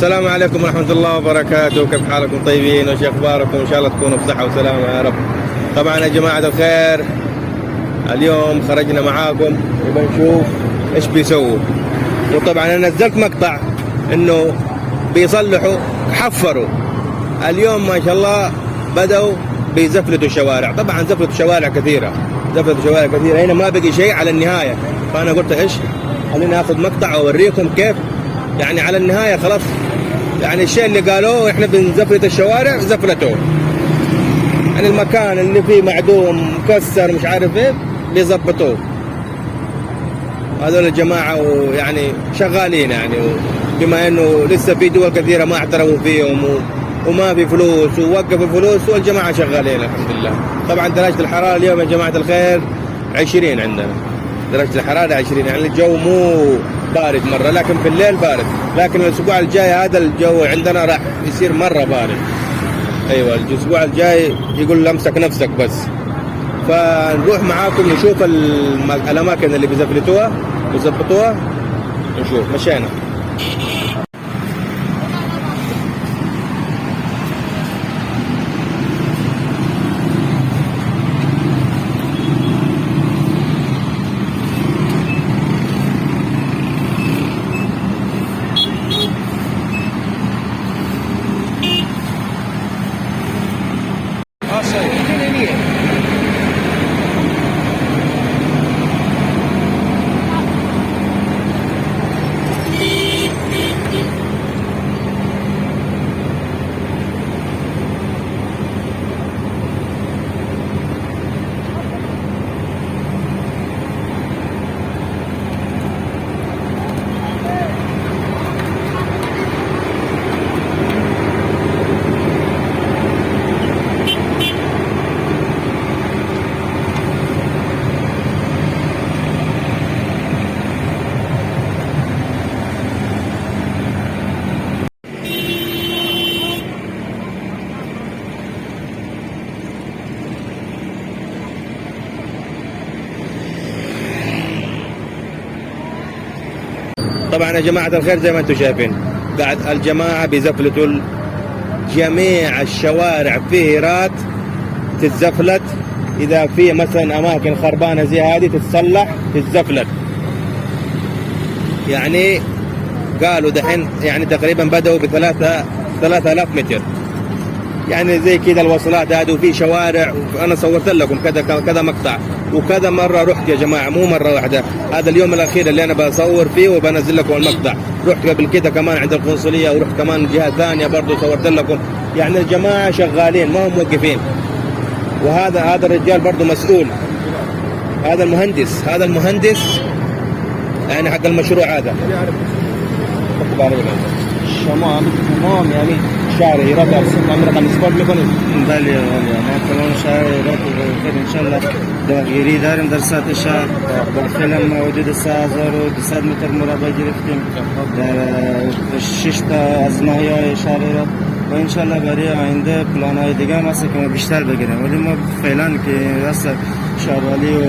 السلام عليكم ورحمة الله وبركاته. كيف حالكم؟ طيبين؟ وش أخباركم؟ إن شاء الله تكونوا بصحة وسلامة يا رب. طبعا يا جماعة الخير، اليوم خرجنا معاكم وبنشوف إيش بيسووا. وطبعا أنا نزلت مقطع إنه بيصلحوا، حفروا اليوم ما شاء الله، بدأوا بيزفلتوا الشوارع. طبعا زفلتوا شوارع كثيرة، هنا ما بقي شيء على النهاية. فأنا قلت إيش، خليني آخذ مقطع أوريكم كيف يعني على النهاية خلاص. يعني الشيء اللي قالوه احنا بنزفلت الشوارع زفلتوه، يعني المكان اللي فيه معدوم مكسر مش عارف ايه بيظبطوه. هذول الجماعة يعني شغالين، يعني بما انه لسه في دول كثيرة ما اعترفوا فيهم وما في فلوس ووقفوا الفلوس، والجماعة شغالين الحمد لله. طبعا درجة الحرارة اليوم يا جماعة الخير 20 عندنا، درجة الحرارة 20، يعني الجو مو بارد مرة، لكن في الليل بارد. لكن الأسبوع الجاي هذا الجو عندنا راح يصير مرة بارد. أيوة الأسبوع الجاي يقول امسك نفسك بس. فنروح معاكم نشوف الأماكن اللي بيزفلتوها ويظبطوها، نشوف. مشينا. طبعا يا جماعة الخير زي ما انتم شايفين قاعد الجماعة بيزفلتوا جميع الشوارع، فيه هيرات تتزفلت. إذا في مثلا أماكن خربانة زي هذه تتصلح تتزفلت. يعني قالوا دحين يعني تقريبا بدأوا ب3000 متر، يعني زي كذا الوصلات هذه. وفي شوارع أنا صورت لكم كذا مقطع، وكذا مرة رحت يا جماعة، مو مرة واحدة. هذا اليوم الأخير اللي أنا بصور فيه وبنزل لكم المقطع. رحت قبل كده كمان عند القنصلية، ورحت كمان جهة ثانية برضو صورت لكم. يعني الجماعة شغالين ما هم موقفين. وهذا الرجال برضو مسؤول، هذا المهندس يعني حق المشروع هذا. تمام يعني شهري ربع عمرك نسبت لكم بله ما كلام شهري ربع ان شاء الله. داغیری داریم در سطح شهر. در فعلا حدود 3200 متر مربع گرفتیم در 6 تا از ناحیه‌های شهر را، و ان شاء الله برای آینده پلان‌های دیگه هم هست که ما بیشتر بگیریم. ولی ما فعلا که راست شهروالی و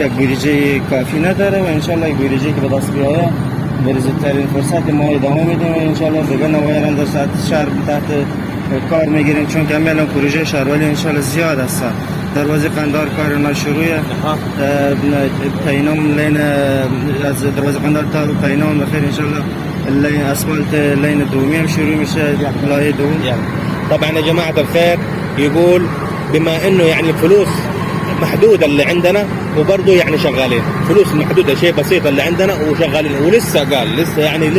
یک بودجه کافی نداره، و ان شاء الله یک بودجه که به دست بیاید به زودترین فرصت ما ادامه میدیم. و انشالله دیگه نوایران در ساعت شهر تحت کار میگیریم، چون که الان پروژه شهروالی انشالله زیاد است. دروازه قندار کار ما شروعه، پینام لین از دروازه قندار تا پینام بخیر انشالله. لین اسفالت لین دومی هم شروع میشه، لایه دوم. طبعا يا جماعة الخير يقول بما انه يعني الفلوس محدودة اللي عندنا، وبرضه يعني شغالين فلوس محدودة، شيء بسيط اللي عندنا وشغالين. ولسه قال لسه يعني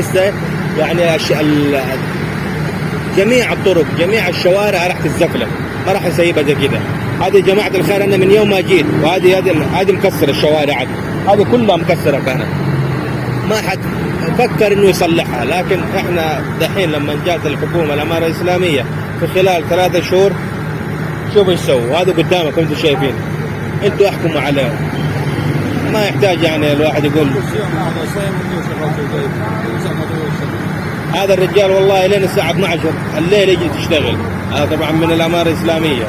جميع الطرق جميع الشوارع راح تتزفلت، ما راح يسيبها زي كده. هذه يا جماعة الخير أنا من يوم ما جيت، وهذه مكسرة الشوارع، هذه كلها مكسرة كانت، ما حد فكر إنه يصلحها. لكن إحنا دحين لما جات الحكومة الأمارة الإسلامية في خلال 3 شهور شوفوا ايش سووا. هذا قدامكم انتم شايفين، انتم احكموا عليه. ما يحتاج يعني الواحد يقول. هذا الرجال والله لين الساعة 12 الليل يجي تشتغل. هذا طبعا من الأمارة الإسلامية.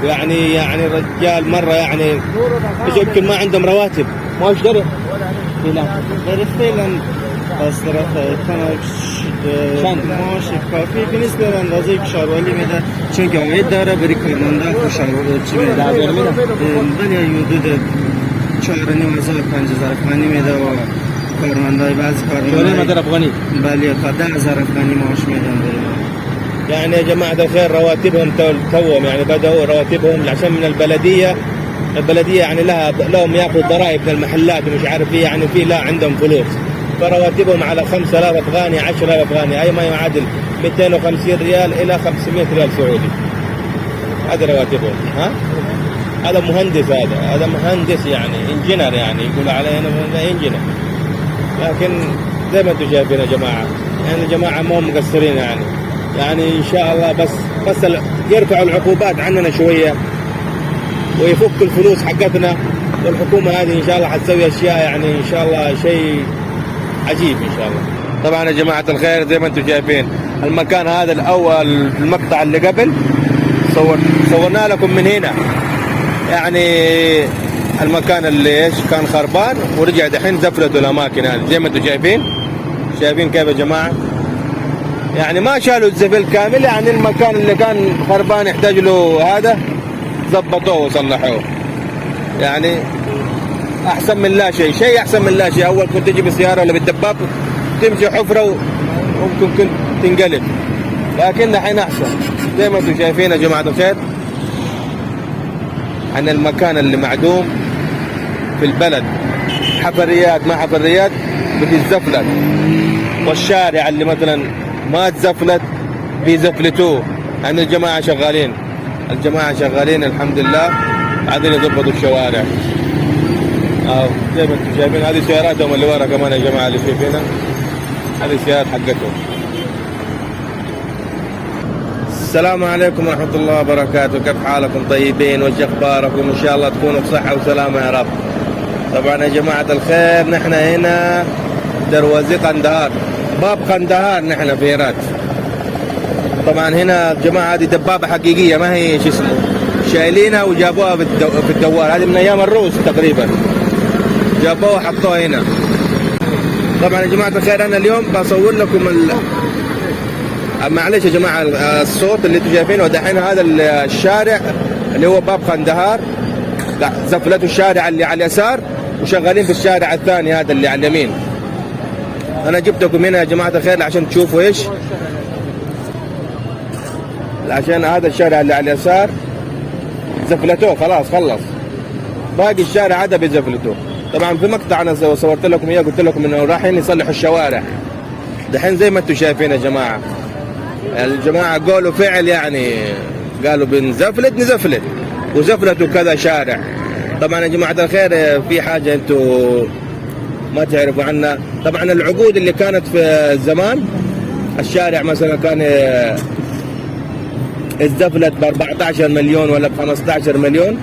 يعني الرجال مرة يعني يمكن ما عندهم رواتب، ما ايش دري. فعلا طرف معاش کافی نیست به اندازه کشاورزی میده چون که عاید داره برای کارمندا کشاورزی میده ولی حدود 4,500 5,000 افغانی میده و کارمندای بعضی کارمندای افغاني بله تا 10,000 افغانی معاش میدن. يعني يا جماعة الخير رواتبهم توهم يعني بدأوا رواتبهم عشان من البلدية يعني لهم ياخذوا ضرائب من المحلات ومش عارف ايه يعني في لا عندهم فلوس فرواتبهم على 5,000 افغاني 10,000 افغاني اي ما يعادل 250 ريال الى 500 ريال سعودي. هذا رواتبهم. ها هذا مهندس هذا مهندس يعني انجينر يعني يقول عليه انا انجينر. لكن زي ما انتم شايفين يا جماعة يعني الجماعة ما هم مقصرين يعني ان شاء الله بس يرفعوا العقوبات عننا شوية ويفك الفلوس حقتنا والحكومة هذه ان شاء الله حتسوي اشياء يعني ان شاء الله شيء عجيب ان شاء الله. طبعا يا جماعة الخير زي ما انتم شايفين المكان هذا الاول في المقطع اللي قبل صورنا لكم من هنا يعني المكان اللي ايش كان خربان ورجع دحين زفلته الاماكن هذه زي ما انتم شايفين كيف يا جماعة يعني ما شالوا الزفل كامل يعني المكان اللي كان خربان يحتاج له هذا ضبطوه وصلحوه يعني احسن من لا شيء احسن من لا شيء. اول كنت تجي بالسياره ولا بالدباب تمشي حفره وممكن كنت تنقلب لكن الحين احسن زي ما انتم شايفين يا جماعه الخير عن المكان اللي معدوم في البلد حفريات ما حفريات بتتزفلت والشارع اللي مثلا ما تزفلت بيزفلتوه يعني الجماعه شغالين الحمد لله قاعدين يضبطوا الشوارع. زي ما انتم شايفين هذه سياراتهم اللي ورا كمان يا جماعه اللي شايفينها هذه السيارات حقتهم. السلام عليكم ورحمه الله وبركاته. كيف حالكم طيبين وش اخباركم ان شاء الله تكونوا بصحه وسلامه يا رب. طبعا يا جماعه الخير نحن هنا دروازي قندهار باب قندهار نحن في هرات. طبعا هنا الجماعه هذه دبابه حقيقيه ما هي شو اسمه شايلينها وجابوها في الدوار هذه من ايام الروس تقريبا جابوها وحطوها هنا. طبعا يا جماعه الخير انا اليوم بصور لكم معلش يا جماعه الصوت اللي انتم شايفينه دحين هذا الشارع اللي هو باب قندهار زفلته الشارع اللي على اليسار وشغالين في الشارع الثاني هذا اللي على اليمين. انا جبتكم هنا يا جماعه الخير عشان تشوفوا ايش عشان هذا الشارع اللي على اليسار زفلتوه خلاص خلص باقي الشارع هذا بزفلتوه. طبعا في مقطع انا صورت لكم اياه قلت لكم انه رايحين يصلحوا الشوارع دحين زي ما انتم شايفين يا جماعه الجماعه قالوا فعل يعني قالوا نزفلت وزفلتوا كذا شارع. طبعا يا جماعه الخير في حاجه انتم ما تعرفوا عنها. طبعا العقود اللي كانت في زمان الشارع مثلا كان اتزفلت ب 14 مليون ولا ب 15 مليون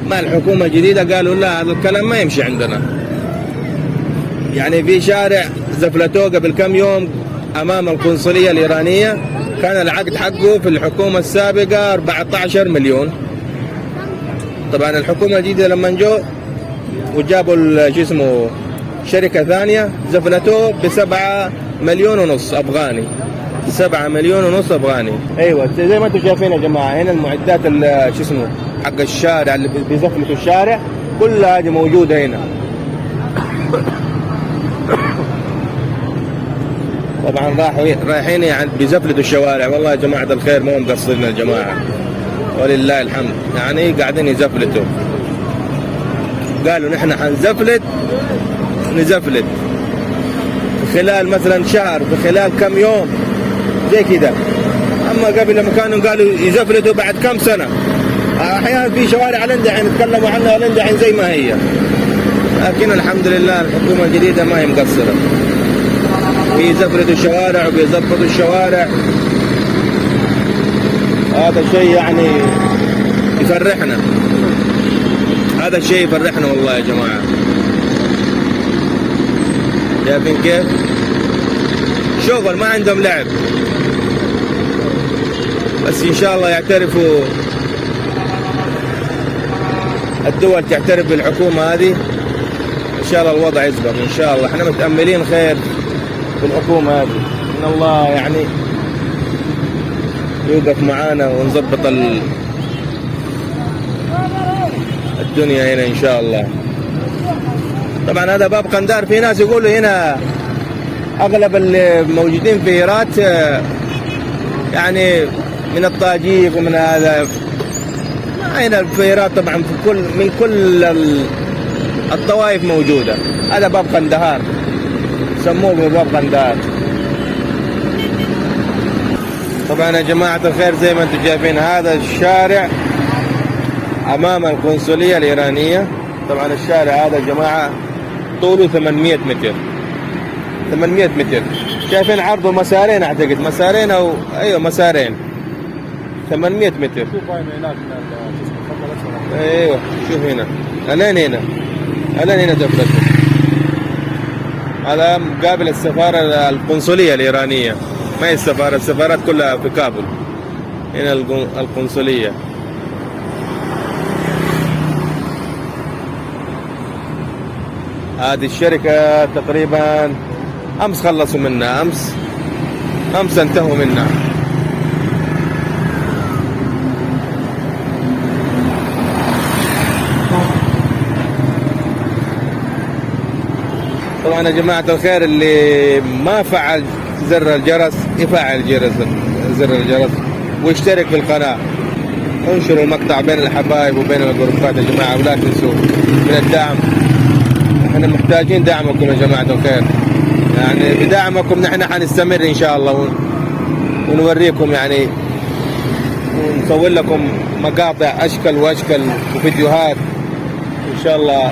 مع الحكومه الجديده قالوا لا هذا الكلام ما يمشي عندنا. يعني في شارع زفلتوه قبل كم يوم امام القنصليه الايرانيه كان العقد حقه في الحكومه السابقه 14 مليون. طبعا الحكومه الجديده لما جو وجابوا شو اسمه شركه ثانيه زفلتوه ب 7 مليون ونص افغاني 7 مليون ونص افغاني. ايوه زي ما انتم شايفين يا جماعه هنا المعدات شو اسمه حق الشارع اللي بيزفلتوا الشارع كلها هذه موجوده هنا. طبعا رايحين يعني بيزفلتوا الشوارع والله يا جماعه الخير ما هم مقصرين الجماعه ولله الحمد يعني قاعدين يزفلتوا قالوا نحن حنزفلت نزفلت في خلال مثلا شهر في خلال كم يوم زي كده. اما قبل لما كانوا قالوا يزفلتوا بعد كم سنه احيانا في شوارع لندحين يتكلموا عنها لندحين زي ما هي. لكن الحمد لله الحكومه الجديده ما هي مقصره بيزفلتوا الشوارع وبيظبطوا الشوارع. هذا الشيء يعني يفرحنا هذا الشيء يفرحنا والله يا جماعه. شايفين كيف شغل ما عندهم لعب بس ان شاء الله يعترفوا الدول تعترف بالحكومه هذه ان شاء الله الوضع يزبط ان شاء الله. احنا متاملين خير بالحكومة هذه، إن الله يعني يوقف معانا ونظبط الدنيا هنا إن شاء الله. طبعا هذا باب قندار، في ناس يقولوا هنا أغلب اللي موجودين في هيرات يعني من الطاجيك ومن هذا. هنا في هيرات طبعا من كل الطوائف موجودة. هذا باب قندهار، سموه باب قندهار. طبعا يا جماعة الخير زي ما انتم شايفين هذا الشارع أمام القنصلية الإيرانية. طبعا الشارع هذا يا جماعة طوله 800 متر، 800 متر. شايفين عرضه مسارين، أعتقد مسارين أو أيوه مسارين، 800 متر. شوف هناك ايوه شوف هنا الين هنا دفلته. هذا مقابل السفارة القنصلية الإيرانية، ما هي السفارة، السفارات كلها في كابول. هنا القنصلية. هذه الشركة تقريبا أمس خلصوا منها، أمس انتهوا منها. طبعا يا جماعة الخير اللي ما فعل زر الجرس يفعل زر الجرس ويشترك في القناة. انشروا المقطع بين الحبايب وبين الجروبات يا جماعة، ولا تنسوا من الدعم. احنا محتاجين دعمكم يا جماعة الخير، يعني بدعمكم نحن حنستمر ان شاء الله ونوريكم يعني، ونصور لكم مقاطع اشكال واشكال وفيديوهات ان شاء الله.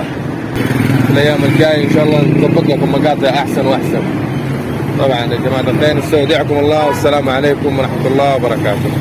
الأيام الجاية إن شاء الله نضبط لكم مقاطع أحسن وأحسن. طبعا يا جماعة الخير نستودعكم الله، والسلام عليكم ورحمة الله وبركاته.